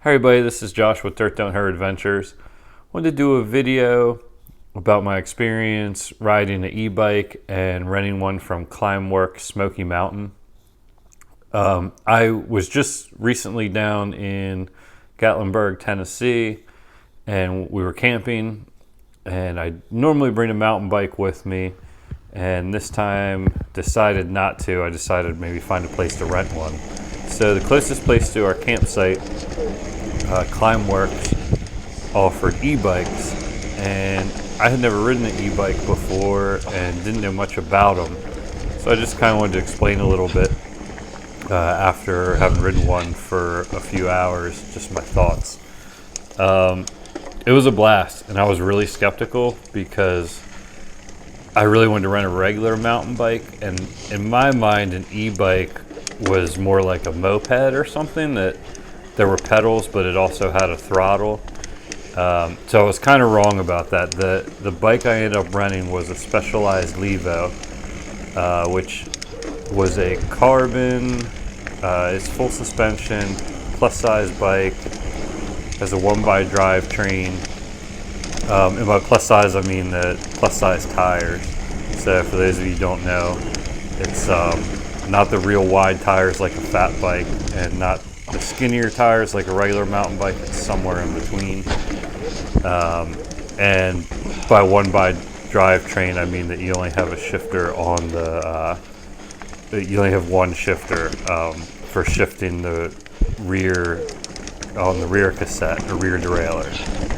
Hi everybody, this is Josh with Dirt Don't Hurt Adventures. Wanted to do a video about my experience riding an e-bike and renting one from Climbworks Smoky Mountain. I was just recently down in Gatlinburg, Tennessee, and we were camping, and I normally bring a mountain bike with me, and this time decided not to. I decided maybe find a place to rent one. So the closest place to our campsite, Climbworks, offered e-bikes, and I had never ridden an e-bike before and didn't know much about them. So I just kind of wanted to explain a little bit after having ridden one for a few hours, just my thoughts. It was a blast, and I was really skeptical because I really wanted to rent a regular mountain bike, and in my mind an e-bike was more like a moped or something, that there were pedals but it also had a throttle. So I was kind of wrong about that. The bike I ended up renting was a Specialized Levo, which was a carbon, it's full suspension, plus size bike, has a 1x drivetrain. And by plus size I mean the plus size tires. So for those of you who don't know, it's not the real wide tires like a fat bike, and not the skinnier tires like a regular mountain bike. It's somewhere in between. And by 1x drivetrain I mean that you only have a shifter on the you only have one shifter for shifting the rear on the rear cassette or rear derailleur,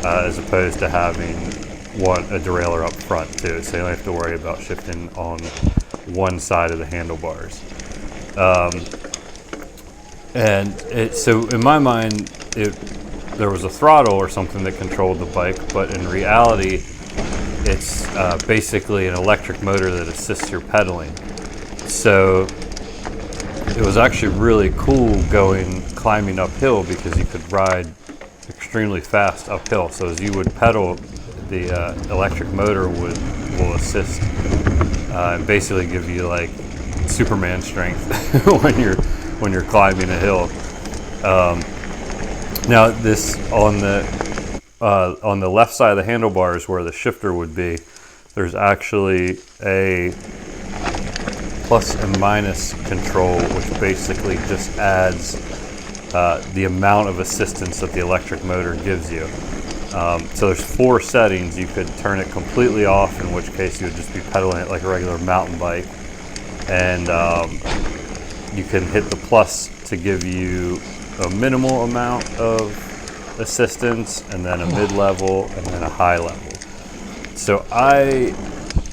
as opposed to having a derailleur up front too. So you don't have to worry about shifting on one side of the handlebars. So in my mind, there was a throttle or something that controlled the bike, but in reality, it's basically an electric motor that assists your pedaling. So it was actually really cool climbing uphill, because you could ride extremely fast uphill. So as you would pedal, the electric motor will assist and basically give you like Superman strength when you're climbing a hill. Now this on the left side of the handlebars where the shifter would be, there's actually a plus and minus control, which basically just adds the amount of assistance that the electric motor gives you. So there's 4 settings. You could turn it completely off, in which case you would just be pedaling it like a regular mountain bike, and you can hit the plus to give you a minimal amount of assistance, and then a mid-level, and then a high level. So I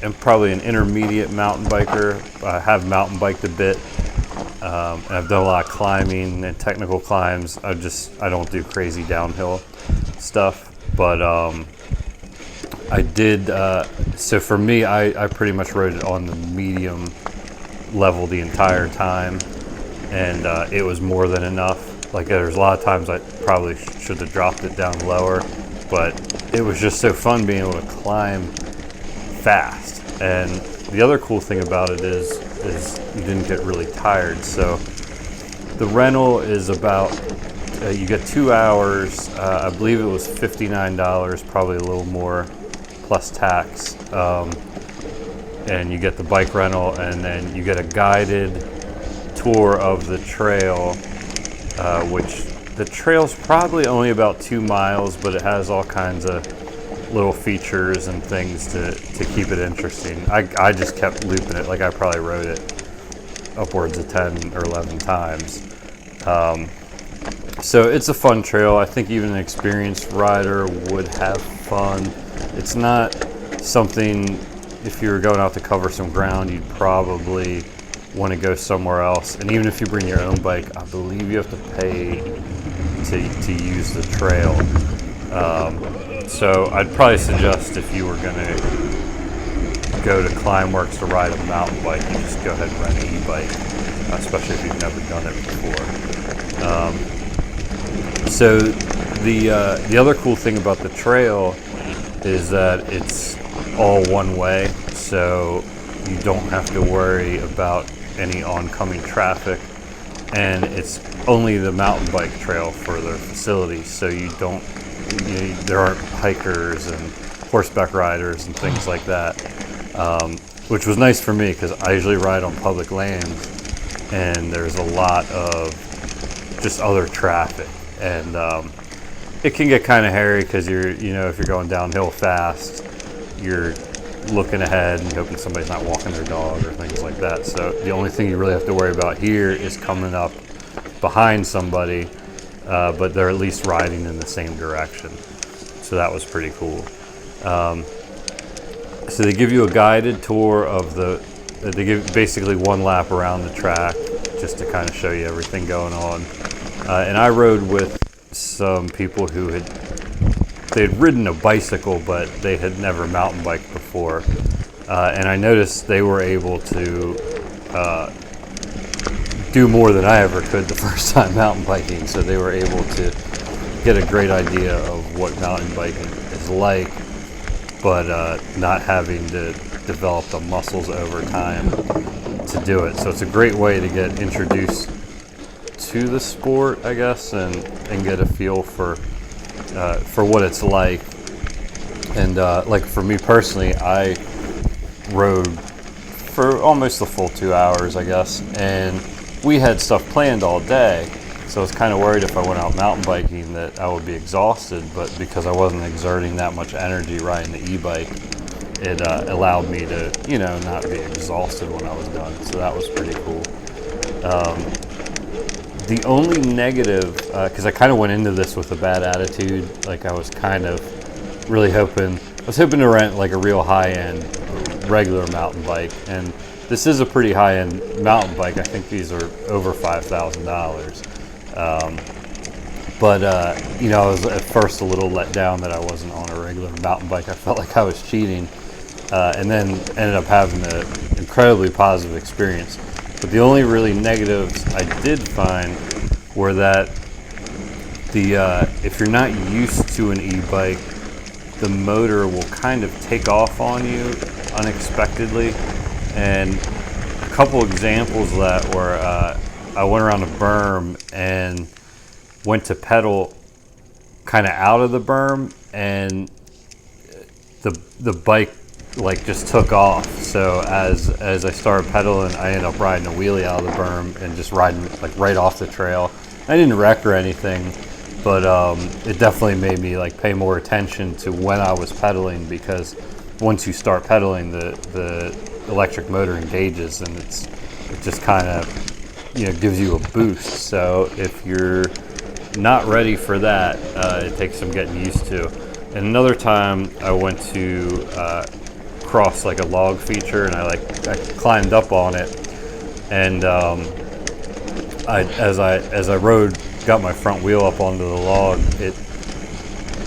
am probably an intermediate mountain biker. I have mountain biked a bit, and I've done a lot of climbing and technical climbs. I don't do crazy downhill stuff, but I did. So for me, I pretty much rode it on the medium level the entire time, and it was more than enough. Like, there's a lot of times I probably should have dropped it down lower, but it was just so fun being able to climb fast. And the other cool thing about it is you didn't get really tired. So the rental is about, you get 2 hours. I believe it was $59, probably a little more, plus tax. And you get the bike rental, and then you get a guided tour of the trail, which the trail's probably only about 2 miles, but it has all kinds of little features and things to keep it interesting. I just kept looping it. Like, I probably rode it upwards of 10 or 11 times. So it's a fun trail. I think even an experienced rider would have fun. It's not something, if you were going out to cover some ground, you'd probably want to go somewhere else. And even if you bring your own bike, I believe you have to pay to use the trail. So I'd probably suggest, if you were going to go to Climbworks to ride a mountain bike, you just go ahead and rent an e-bike, especially if you've never done it before. So the other cool thing about the trail is that it's all one way, so you don't have to worry about any oncoming traffic. and it's only the mountain bike trail for their facilities, so there aren't hikers and horseback riders and things like that, which was nice for me because I usually ride on public lands, and there's a lot of just other traffic, and it can get kind of hairy because if you're going downhill fast, you're looking ahead and hoping somebody's not walking their dog or things like that. So the only thing you really have to worry about here is coming up behind somebody, but they're at least riding in the same direction. So that was pretty cool. So they give you a guided tour of they give basically one lap around the track just to kind of show you everything going on. And I rode with some people who they'd ridden a bicycle, but they had never mountain biked before. And I noticed they were able to do more than I ever could the first time mountain biking. So they were able to get a great idea of what mountain biking is like, but not having to develop the muscles over time to do it. So it's a great way to get introduced to the sport, I guess, and get a feel for what it's like. And like for me personally, I rode for almost the full 2 hours, I guess, and we had stuff planned all day, so I was kind of worried if I went out mountain biking that I would be exhausted, but because I wasn't exerting that much energy riding the e-bike, it allowed me to not be exhausted when I was done, so that was pretty cool. The only negative, because I kind of went into this with a bad attitude, like I was kind of really hoping to rent like a real high-end regular mountain bike, and this is a pretty high-end mountain bike. I think these are over $5,000. But I was at first a little let down that I wasn't on a regular mountain bike. I felt like I was cheating, and then ended up having an incredibly positive experience. But the only really negatives I did find were that if you're not used to an e-bike, the motor will kind of take off on you unexpectedly. And a couple examples of that were I went around a berm and went to pedal kind of out of the berm, and the bike like just took off. So as I started pedaling, I ended up riding a wheelie out of the berm and just riding like right off the trail. I didn't wreck or anything, but it definitely made me like pay more attention to when I was pedaling, because once you start pedaling, the electric motor engages, and it just kind of gives you a boost. So if you're not ready for that, it takes some getting used to. And another time I went to cross like a log feature, and I climbed up on it, and as I rode, got my front wheel up onto the log,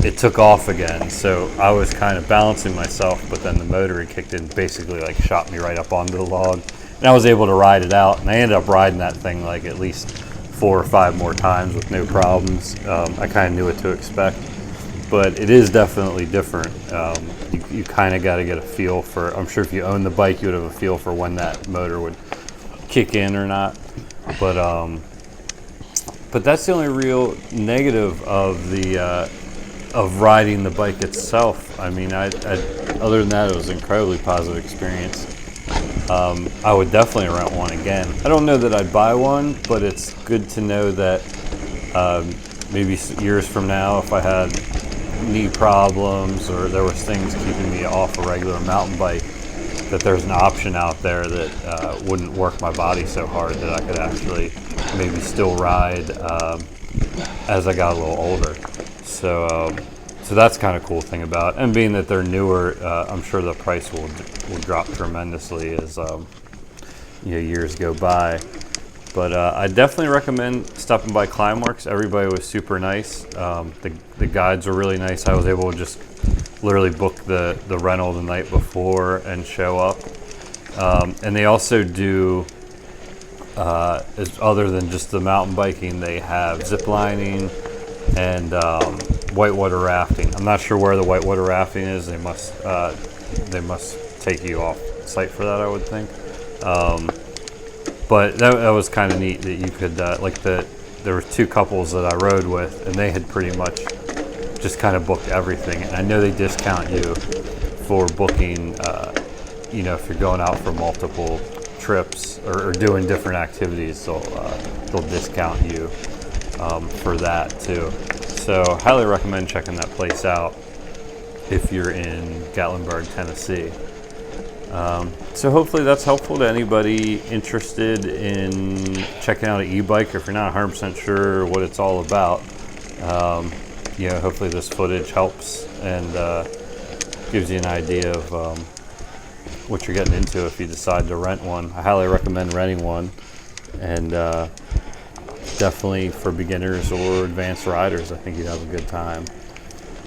it took off again. So I was kind of balancing myself, but then the motor had kicked in, basically like shot me right up onto the log, and I was able to ride it out, and I ended up riding that thing like at least 4 or 5 more times with no problems. I kind of knew what to expect, but it is definitely different. You kind of got to get a feel for, I'm sure if you own the bike, you would have a feel for when that motor would kick in or not. But that's the only real negative of of riding the bike itself. I mean, other than that, it was an incredibly positive experience. I would definitely rent one again. I don't know that I'd buy one, but it's good to know that maybe years from now, if I had knee problems or there was things keeping me off a regular mountain bike, that there's an option out there that wouldn't work my body so hard, that I could actually maybe still ride as I got a little older. So that's kind of cool thing about it. And being that they're newer, I'm sure the price will drop tremendously as years go by. But I definitely recommend stopping by Climeworks. Everybody was super nice. The guides were really nice. I was able to just literally book the rental the night before and show up. And they also do, other than just the mountain biking, they have zip lining and whitewater rafting. I'm not sure where the whitewater rafting is. They must take you off site for that, I would think. But that was kind of neat that you could there were two couples that I rode with, and they had pretty much just kind of booked everything. And I know they discount you for booking, if you're going out for multiple trips or doing different activities, they'll discount you for that too. So highly recommend checking that place out if you're in Gatlinburg, Tennessee. So hopefully that's helpful to anybody interested in checking out an e-bike, or if you're not 100% sure what it's all about. Hopefully this footage helps and gives you an idea of what you're getting into if you decide to rent one. I highly recommend renting one, and definitely for beginners or advanced riders, I think you'd have a good time.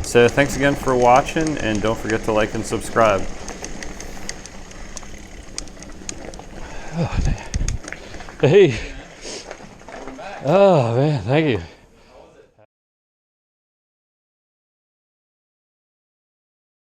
So thanks again for watching, and don't forget to like and subscribe. Hey. Oh man, thank you.